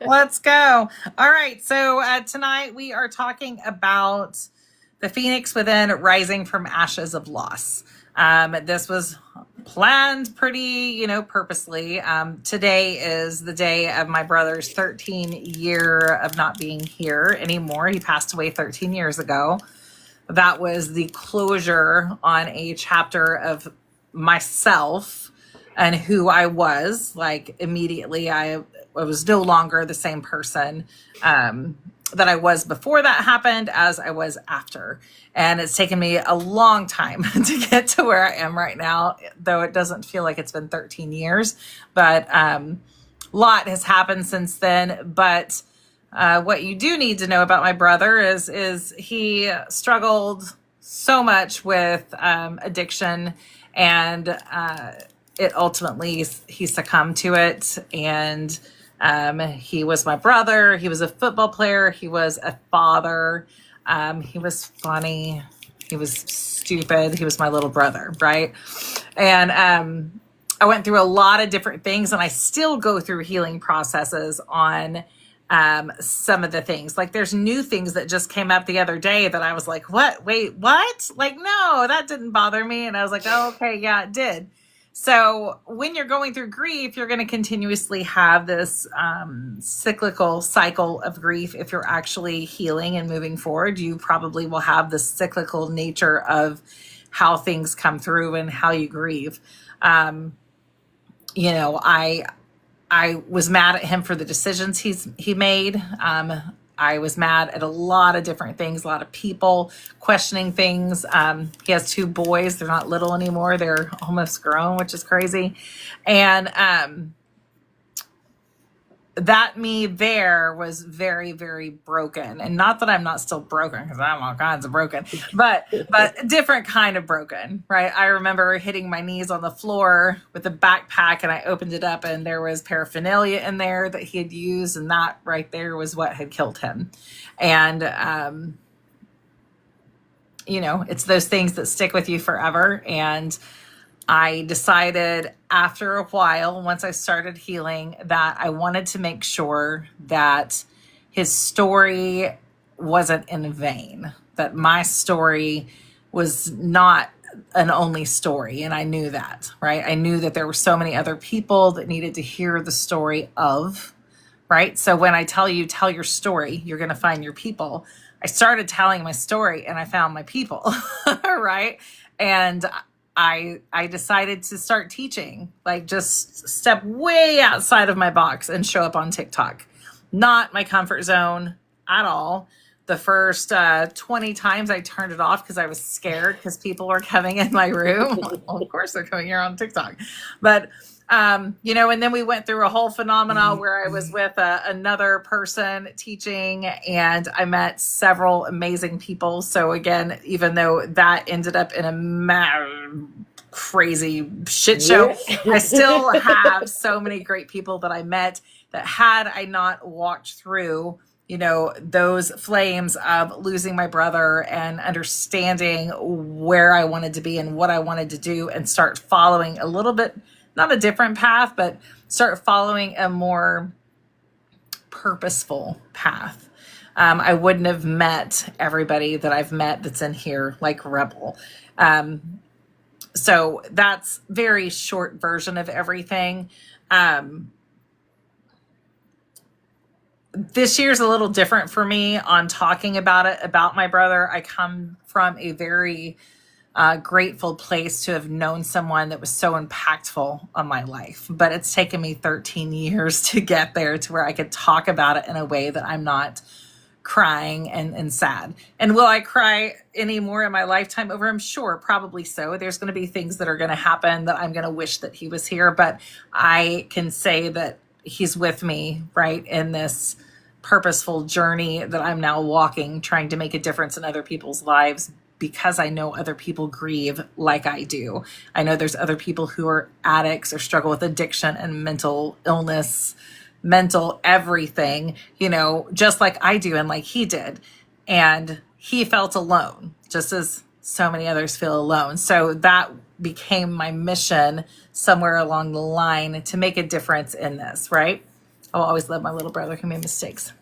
Let's go. All right. So tonight we are talking about the phoenix within rising from ashes of loss. This was planned pretty, purposely. Today is the day of my brother's 13-year of not being here anymore. He passed away 13 years ago. That was the closure on a chapter of myself and who I was. Like immediately, I was no longer the same person that I was before that happened as I was after. And it's taken me a long time to get to where I am right now, though it doesn't feel like it's been 13 years. But a lot has happened since then. But what you do need to know about my brother is he struggled so much with addiction, and it ultimately he succumbed to it. And he was my brother. He was a football player. He was a father. He was funny. He was stupid. He was my little brother, right? And I went through a lot of different things, and I still go through healing processes on some of the things. Like there's new things that just came up the other day that I was like, what? Wait, what? Like, no, that didn't bother me. And I was like, oh, okay, yeah, it did. So when you're going through grief, you're going to continuously have this cyclical cycle of grief. If you're actually healing and moving forward, you probably will have the cyclical nature of how things come through and how you grieve. I was mad at him for the decisions he made. I was mad at a lot of different things, a lot of people questioning things. He has two boys. They're not little anymore. They're almost grown, which is crazy. And that me there was very, very broken. And not that I'm not still broken, because I'm all kinds of broken, but different kind of broken, right? I remember hitting my knees on the floor with a backpack, and I opened it up, and there was paraphernalia in there that he had used, and that right there was what had killed him. And it's those things that stick with you forever. And I decided after a while, once I started healing, that I wanted to make sure that his story wasn't in vain, that my story was not an only story. And I knew that, right? I knew that there were so many other people that needed to hear the story of, right? So when I tell you, tell your story, you're going to find your people. I started telling my story and I found my people, right? And I decided to start teaching, like just step way outside of my box and show up on TikTok. Not my comfort zone at all. The first 20 times I turned it off because I was scared because people were coming in my room. Well, of course they're coming here on TikTok. But and then we went through a whole phenomena where I was with another person teaching, and I met several amazing people. So again, even though that ended up in a crazy shit show, I still have so many great people that I met that had I not walked through those flames of losing my brother and understanding where I wanted to be and what I wanted to do, and start following a little bit, not a different path, but start following a more purposeful path. I wouldn't have met everybody that I've met that's in here like Rebel. So that's very short version of everything. This year's a little different for me on talking about it, about my brother. I come from a very grateful place to have known someone that was so impactful on my life. But it's taken me 13 years to get there to where I could talk about it in a way that I'm not crying and sad. And will I cry any more in my lifetime over him? Sure, probably so. There's going to be things that are going to happen that I'm going to wish that he was here. But I can say that he's with me, right, in this purposeful journey that I'm now walking, trying to make a difference in other people's lives, because I know other people grieve like I do. I know there's other people who are addicts or struggle with addiction and mental illness, mental everything, just like I do and like he did. And he felt alone, just as so many others feel alone. So that became my mission somewhere along the line, to make a difference in this, right? I'll always love my little brother who made mistakes.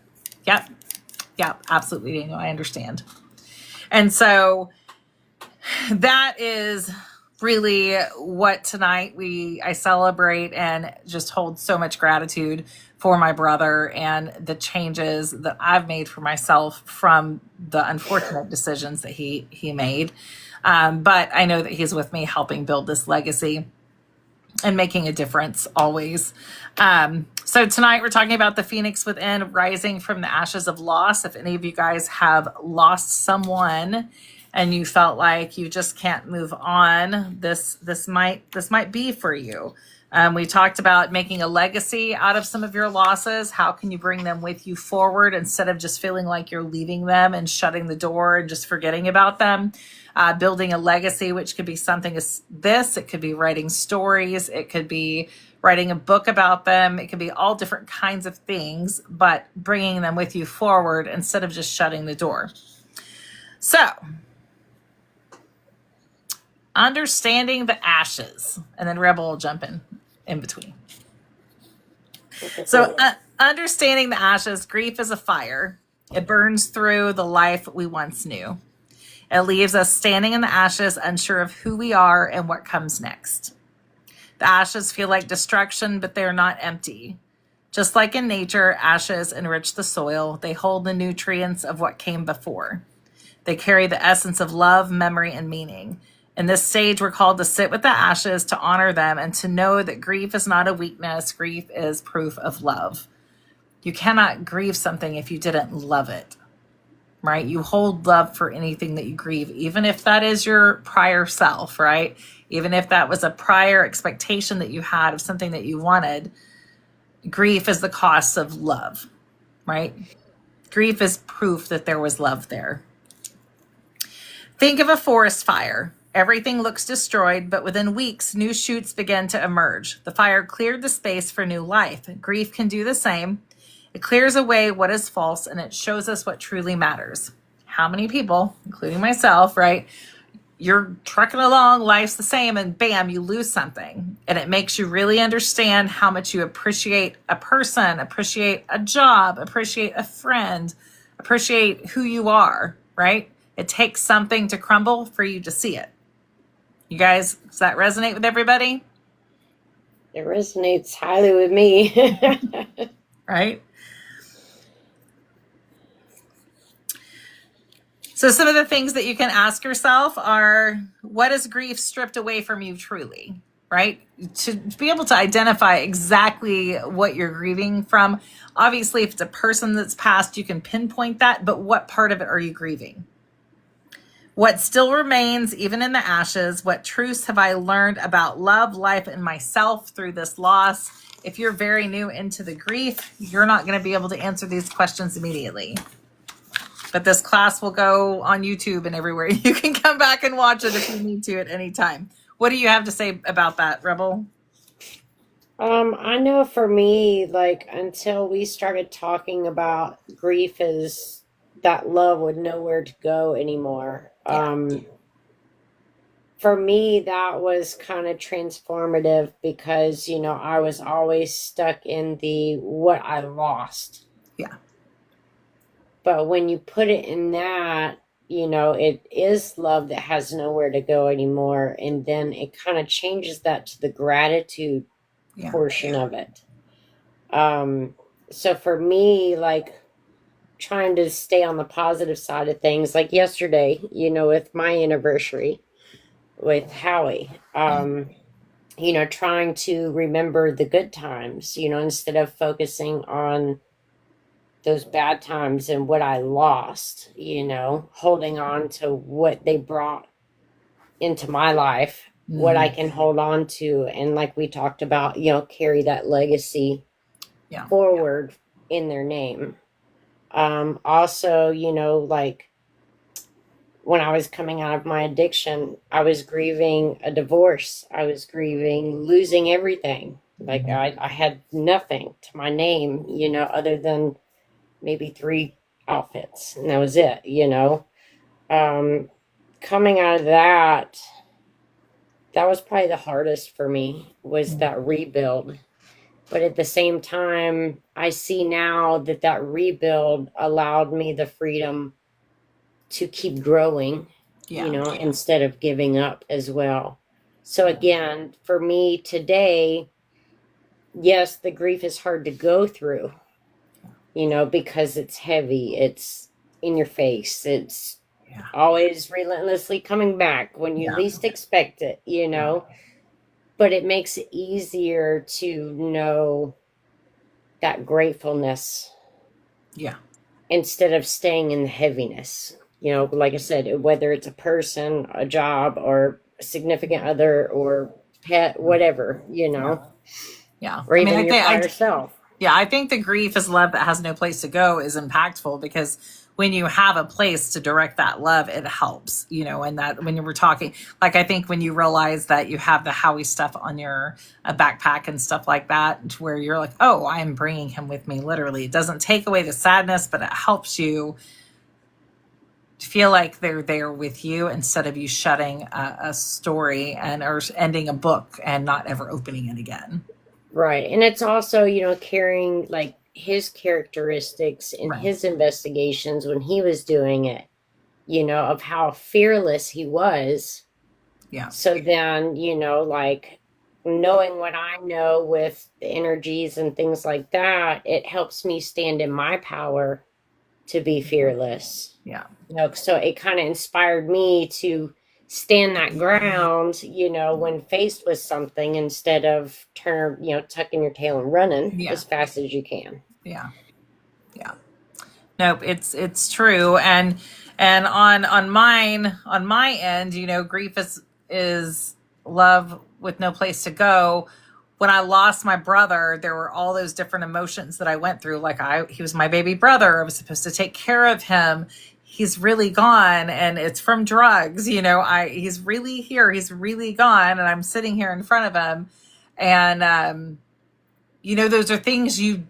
Yep. Yep. Absolutely, Daniel. I understand. And so that is really what tonight I celebrate and just hold so much gratitude for my brother and the changes that I've made for myself from the unfortunate decisions that he made. But I know that he's with me helping build this legacy and making a difference always. So tonight we're talking about the Phoenix Within, rising from the ashes of loss. If any of you guys have lost someone and you felt like you just can't move on, this might be for you. We talked about making a legacy out of some of your losses. How can you bring them with you forward instead of just feeling like you're leaving them and shutting the door and just forgetting about them? Building a legacy, which could be something as this. It could be writing stories. It could be writing a book about them. It could be all different kinds of things, but bringing them with you forward instead of just shutting the door. So, understanding the ashes, and then Rebel will jump in between. So understanding the ashes, grief is a fire. It burns through the life we once knew. It leaves us standing in the ashes, unsure of who we are and what comes next. The ashes feel like destruction, but they're not empty. Just like in nature, ashes enrich the soil. They hold the nutrients of what came before. They carry the essence of love, memory, and meaning. In this stage, we're called to sit with the ashes, to honor them, and to know that grief is not a weakness. Grief is proof of love. You cannot grieve something if you didn't love it, right? You hold love for anything that you grieve, even if that is your prior self, right? Even if that was a prior expectation that you had of something that you wanted. Grief is the cost of love, right? Grief is proof that there was love there. Think of a forest fire. Everything looks destroyed, but within weeks, new shoots begin to emerge. The fire cleared the space for new life. Grief can do the same. It clears away what is false, and it shows us what truly matters. How many people, including myself, right? You're trucking along, life's the same, and bam, you lose something. And it makes you really understand how much you appreciate a person, appreciate a job, appreciate a friend, appreciate who you are, right? It takes something to crumble for you to see it. You guys, does that resonate with everybody? It resonates highly with me. Right? So some of the things that you can ask yourself are, what is grief stripped away from you truly, right? To be able to identify exactly what you're grieving from. Obviously, if it's a person that's passed, you can pinpoint that, but what part of it are you grieving? What still remains, even in the ashes? What truths have I learned about love, life, and myself through this loss? If you're very new into the grief, you're not going to be able to answer these questions immediately. But this class will go on YouTube and everywhere. You can come back and watch it if you need to at any time. What do you have to say about that, Rebel? I know for me, like until we started talking about grief is that love with nowhere to go anymore. Yeah. For me, that was kind of transformative because, I was always stuck in the what I lost. Yeah. But when you put it in that, it is love that has nowhere to go anymore. And then it kind of changes that to the gratitude Yeah. portion of it. So for me, like trying to stay on the positive side of things, like yesterday, with my anniversary with Howie, trying to remember the good times, instead of focusing on those bad times and what I lost, holding on to what they brought into my life, what I can hold on to. And like we talked about, carry that legacy forward in their name. Also, like when I was coming out of my addiction, I was grieving a divorce. I was grieving losing everything. Like I had nothing to my name, other than maybe 3 outfits, and that was it. Coming out of that was probably the hardest for me, was that rebuild. But at the same time, I see now that that rebuild allowed me the freedom to keep growing, Yeah. instead of giving up as well. So again, for me today, yes, the grief is hard to go through, because it's heavy, it's in your face, it's Yeah. always relentlessly coming back when you Yeah. least expect it. But it makes it easier to know that gratefulness Yeah. instead of staying in the heaviness. Like I said, whether it's a person, a job, or a significant other, or pet, whatever, Yeah. Yeah. or I mean, even your prior self. I think the grief is love that has no place to go is impactful because when you have a place to direct that love, it helps, and that when you were talking, like, I think when you realize that you have the Howie stuff on your backpack and stuff like that, to where you're like, oh, I'm bringing him with me. Literally, it doesn't take away the sadness, but it helps you feel like they're there with you instead of you shutting a story or ending a book and not ever opening it again. Right. And it's also, carrying like his characteristics in Right. his investigations when he was doing it, of how fearless he was. Yeah. So then, like knowing what I know with the energies and things like that, it helps me stand in my power to be fearless. Yeah. So it kind of inspired me to stand that ground, when faced with something instead of tucking your tail and running Yeah. as fast as you can. Yeah. Yeah. Nope, it's true. And on my end, grief is love with no place to go. When I lost my brother, there were all those different emotions that I went through. Like, he was my baby brother. I was supposed to take care of him. He's really gone, and it's from drugs. He's really here. He's really gone, and I'm sitting here in front of him. And those are things you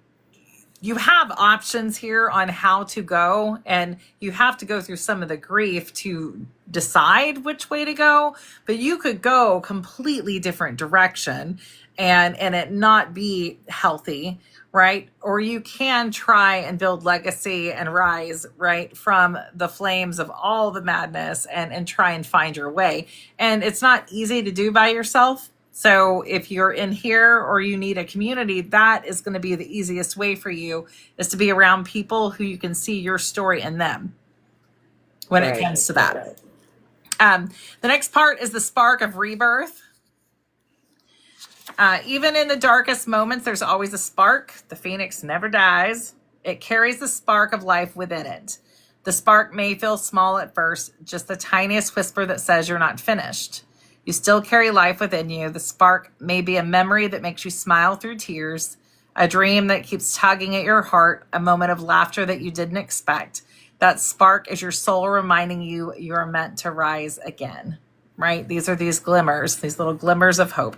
have options here on how to go, and you have to go through some of the grief to decide which way to go, but you could go completely different direction and it not be healthy, right? Or you can try and build legacy and rise right from the flames of all the madness and try and find your way. And it's not easy to do by yourself. So if you're in here or you need a community, that is going to be the easiest way for you, is to be around people who you can see your story in them when it comes to that. The next part is the spark of rebirth. Even in the darkest moments, there's always a spark. The phoenix never dies. It carries the spark of life within it. The spark may feel small at first, just the tiniest whisper that says you're not finished. You still carry life within you. The spark may be a memory that makes you smile through tears, a dream that keeps tugging at your heart, a moment of laughter that you didn't expect. That spark is your soul reminding you you're meant to rise again, right? These are these glimmers, these little glimmers of hope.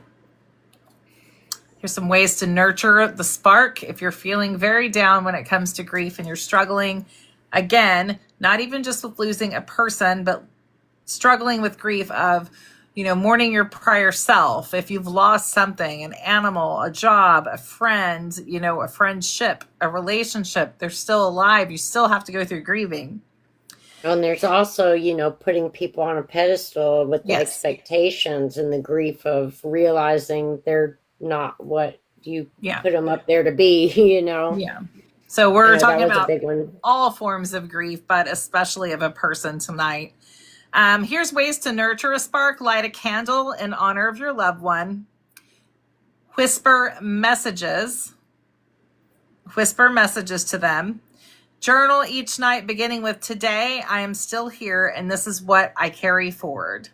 Here's some ways to nurture the spark if you're feeling very down when it comes to grief and you're struggling. Again, not even just with losing a person, but struggling with grief of, mourning your prior self. If you've lost something, an animal, a job, a friend, a friendship, a relationship, they're still alive. You still have to go through grieving. And there's also, putting people on a pedestal with the expectations and the grief of realizing they're not what you put them up there to be, Yeah. So we're talking about a big one. All forms of grief, but especially of a person tonight. Here's ways to nurture a spark. Light a candle in honor of your loved one. Whisper messages to them. Journal each night, beginning with, today I am still here and this is what I carry forward.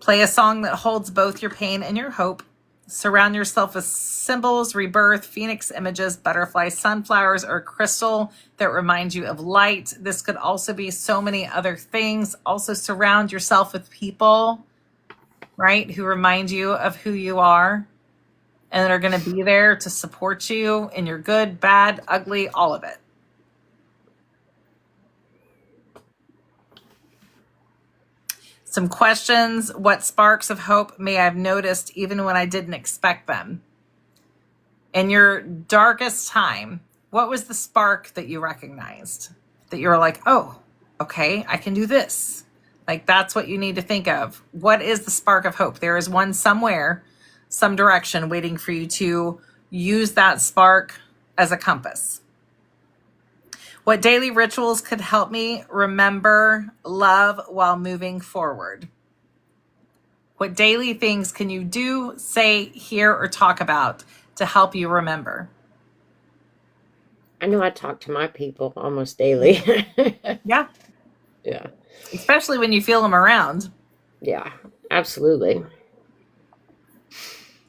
Play a song that holds both your pain and your hope. Surround yourself with symbols, rebirth, phoenix images, butterflies, sunflowers, or crystal that remind you of light. This could also be so many other things. Also surround yourself with people, right, who remind you of who you are and that are going to be there to support you in your good, bad, ugly, all of it. Some questions. What sparks of hope may I have noticed even when I didn't expect them? In your darkest time, what was the spark that you recognized? That you were like, oh, okay, I can do this. Like, that's what you need to think of. What is the spark of hope? There is one somewhere, some direction waiting for you to use that spark as a compass. What daily rituals could help me remember love while moving forward? What daily things can you do, say, hear, or talk about to help you remember? I know I talk to my people almost daily. Yeah. Yeah. Especially when you feel them around. Yeah, absolutely.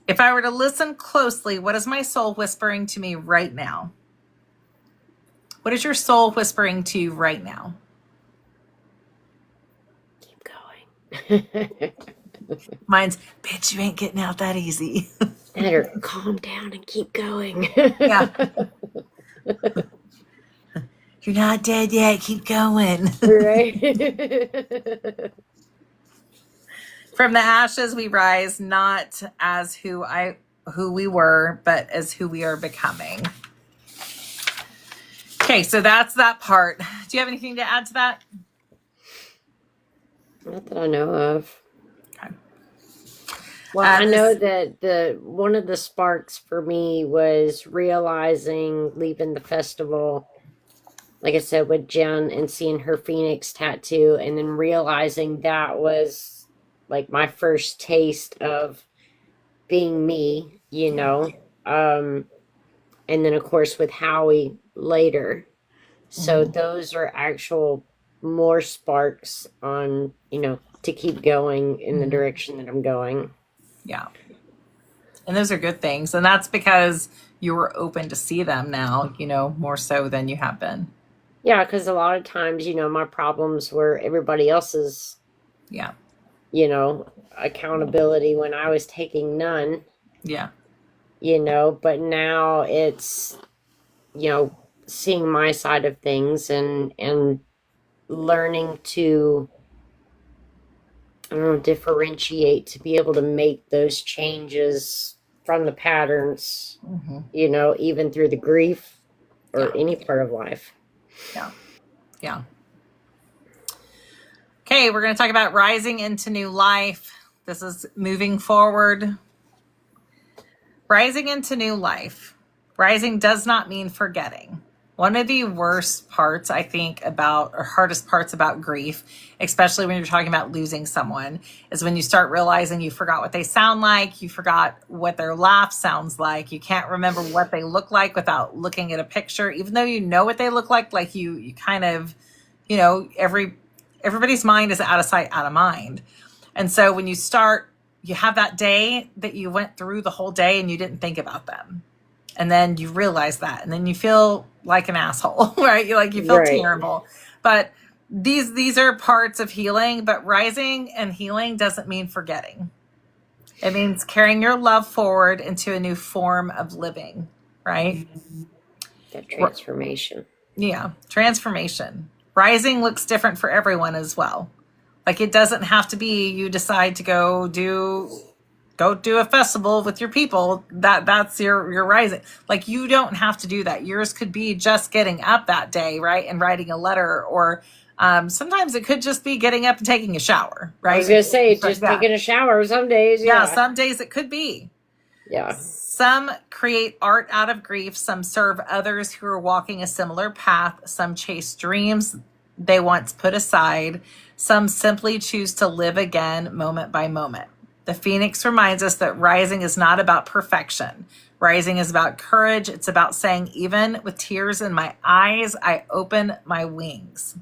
If I were to listen closely, what is my soul whispering to me right now? What is your soul whispering to you right now? Keep going. Mine's, bitch, you ain't getting out that easy. Better calm down and keep going. Yeah. You're not dead yet. Keep going. Right. From the ashes we rise, not as who we were, but as who we are becoming. Okay, so that's that part. Do you have anything to add to that? Not that I know of. Okay. Well, I know that one of the sparks for me was realizing leaving the festival, like I said, with Jen and seeing her Phoenix tattoo, and then realizing that was like my first taste of being me, you know. And then of course with Howie later. So those are actual more sparks on, you know, to keep going in the direction that I'm going. Yeah. And those are good things. And that's because you were open to see them now, you know, more so than you have been. Yeah, because a lot of times, you know, my problems were everybody else's, Yeah. you know, accountability when I was taking none, Yeah. you know, but now it's, you know, seeing my side of things and learning to, I don't know, differentiate to be able to make those changes from the patterns, you know, even through the grief or any part of life. Yeah. Yeah. Okay, we're going to talk about rising into new life. This is moving forward. Rising into new life. Rising does not mean forgetting. One of the worst parts, I think, about, or hardest parts about grief, especially when you're talking about losing someone, is when you start realizing you forgot what they sound like, you forgot what their laugh sounds like, you can't remember what they look like without looking at a picture, even though you know what they look like you kind of, you know, everybody's mind is out of sight, out of mind. And so when you start, you have that day that you went through the whole day and you didn't think about them. And then you realize that, and then you feel like an asshole, right? You feel terrible. But these are parts of healing, but rising and healing doesn't mean forgetting. It means carrying your love forward into a new form of living, right? That transformation. Yeah, transformation. Rising looks different for everyone as well. Like, it doesn't have to be you decide to go do a festival with your people. That's your rising. Like, you don't have to do that. Yours could be just getting up that day, right, and writing a letter, or sometimes it could just be getting up and taking a shower, right? I was gonna say just taking a shower some days. Yeah, some days it could be. Yeah. Some create art out of grief. Some serve others who are walking a similar path. Some chase dreams they once put aside. Some simply choose to live again moment by moment. The Phoenix reminds us that rising is not about perfection. Rising is about courage. It's about saying, even with tears in my eyes, I open my wings.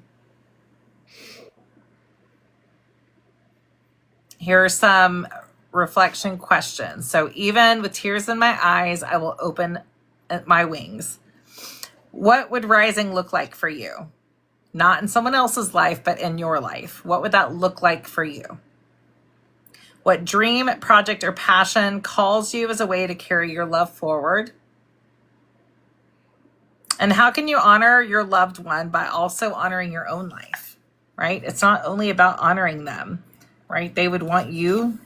Here are some reflection questions. So, even with tears in my eyes, I will open my wings. What would rising look like for you? Not in someone else's life, but in your life. What would that look like for you? What dream, project, or passion calls you as a way to carry your love forward? And how can you honor your loved one by also honoring your own life, right? It's not only about honoring them, right? They would want you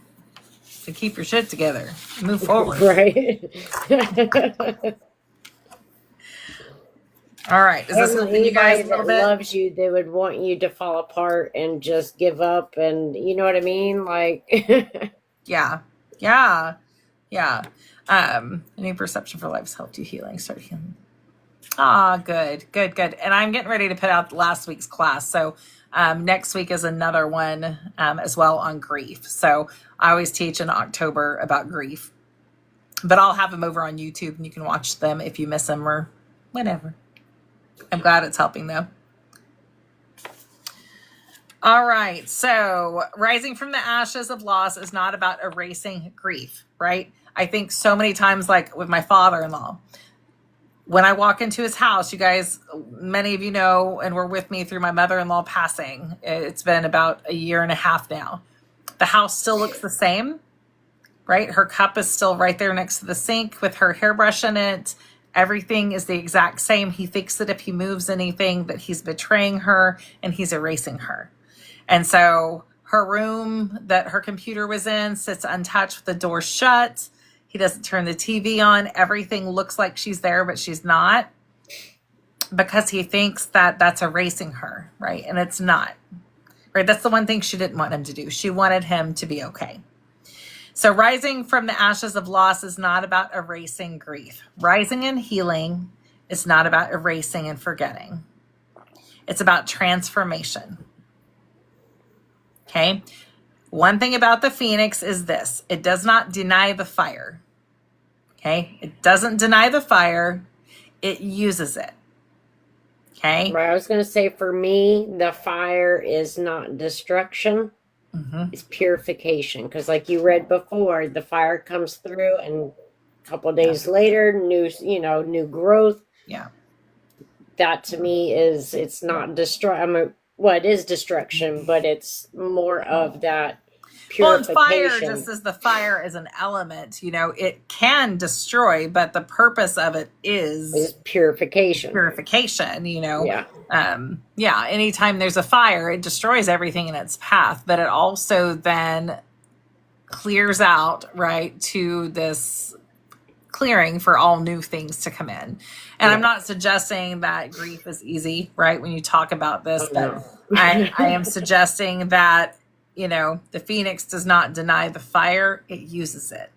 to keep your shit together, move forward. Right. All right. Is this And something you guys anybody a little that bit? loves you, they would want you to fall apart and just give up, and you know what I mean? Like, Yeah. Yeah. Yeah. A new perception for life has helped you healing. Start healing. Ah, good, good, good. And I'm getting ready to put out last week's class. So next week is another one as well on grief. So I always teach in October about grief, but I'll have them over on YouTube and you can watch them if you miss them or whatever. I'm glad it's helping though. All right. So rising from the ashes of loss is not about erasing grief, right? I think so many times, like with my father-in-law, when I walk into his house, you guys, many of you know, and were with me through my mother-in-law passing. It's been about a year and a half now. The house still looks the same, right? Her cup is still right there next to the sink with her hairbrush in it. Everything is the exact same. He thinks that if he moves anything, that he's betraying her and he's erasing her. And so her room that her computer was in sits untouched with the door shut. He doesn't turn the TV on. Everything looks like she's there, but she's not, because he thinks that that's erasing her, right? And it's not, right? That's the one thing she didn't want him to do. She wanted him to be okay. So rising from the ashes of loss is not about erasing grief. Rising and healing is not about erasing and forgetting. It's about transformation. Okay? One thing about the Phoenix is this: it does not deny the fire. Okay? It doesn't deny the fire, it uses it. Okay? right, I was going to say, for me, the fire is not destruction, it's purification. Because, like you read before, the fire comes through, and a couple of days later, new growth. Yeah. That to me is, it's not well, it is destruction, but it's more of that Well, purification. fire, just as the fire is an element, it can destroy, but the purpose of it is is purification. purification, Yeah. Yeah, anytime there's a fire, it destroys everything in its path, but it also then clears out, right, to this clearing for all new things to come in. And I'm not suggesting that grief is easy, right, when you talk about this, but I am suggesting that, the Phoenix does not deny the fire, it uses it.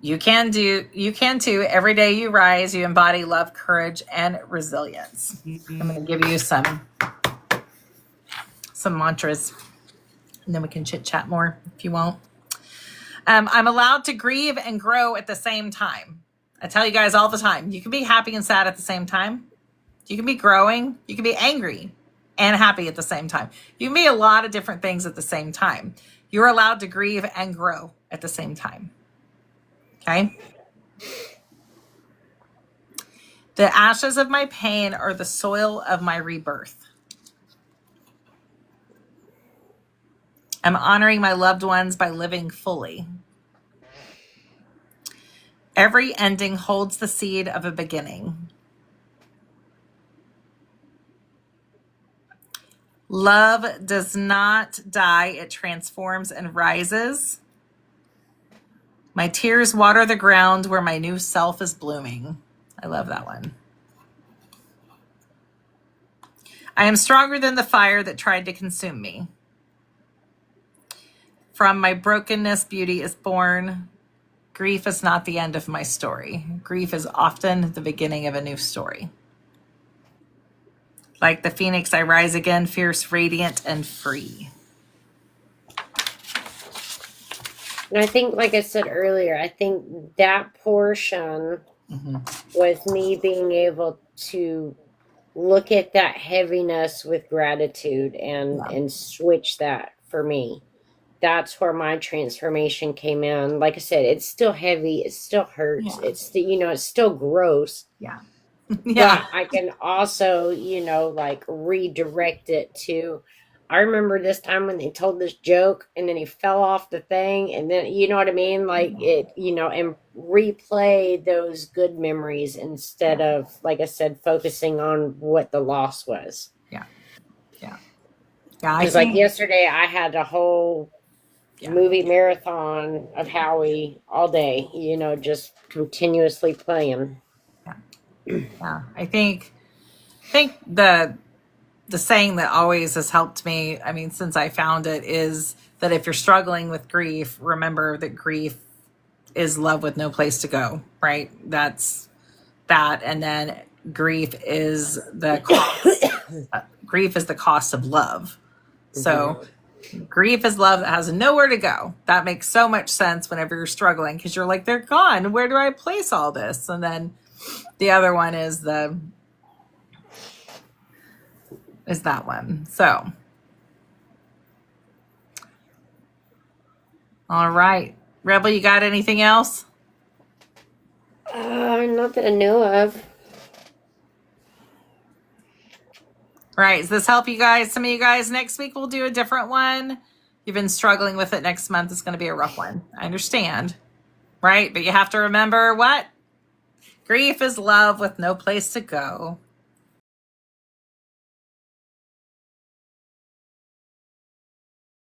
You can too. Every day you rise, you embody love, courage, and resilience. I'm going to give you some mantras, and then we can chit chat more if you won't. I'm allowed to grieve and grow at the same time. I tell you guys all the time, you can be happy and sad at the same time. You can be growing. You can be angry and happy at the same time. You can be a lot of different things at the same time. You're allowed to grieve and grow at the same time. Okay? The ashes of my pain are the soil of my rebirth. I'm honoring my loved ones by living fully. Every ending holds the seed of a beginning. Love does not die, it transforms and rises. My tears water the ground where my new self is blooming. I love that one. I am stronger than the fire that tried to consume me. From my brokenness, beauty is born. Grief is not the end of my story. Grief is often the beginning of a new story. Like the Phoenix, I rise again, fierce, radiant, and free. And I think, like I said earlier, I think that portion was me being able to look at that heaviness with gratitude and switch that for me. That's where my transformation came in. Like I said, it's still heavy. It still hurts. Yeah. It's it's still gross. Yeah. Yeah. But I can also, redirect it to, I remember this time when they told this joke and then he fell off the thing, and then, you know what I mean? Like it, and replay those good memories instead of, like I said, focusing on what the loss was. Yeah. Yeah. Yeah. Because like yesterday I had a whole Yeah. movie marathon of Howie all day, you know, just continuously playing. Yeah. I think the saying that always has helped me, I mean, since I found it, is that if you're struggling with grief, remember that grief is love with no place to go, right? That's that. And then grief is the grief is the cost of love. So grief is love that has nowhere to go. That makes so much sense whenever you're struggling, because you're like, they're gone. Where do I place all this? And then the other one is that one. So, all right. Rebel, you got anything else? Not that I know of. Right. Does this help you guys? Some of you guys, next week we'll do a different one. You've been struggling with it. Next month is going to be a rough one. I understand. Right. But you have to remember what? Grief is love with no place to go.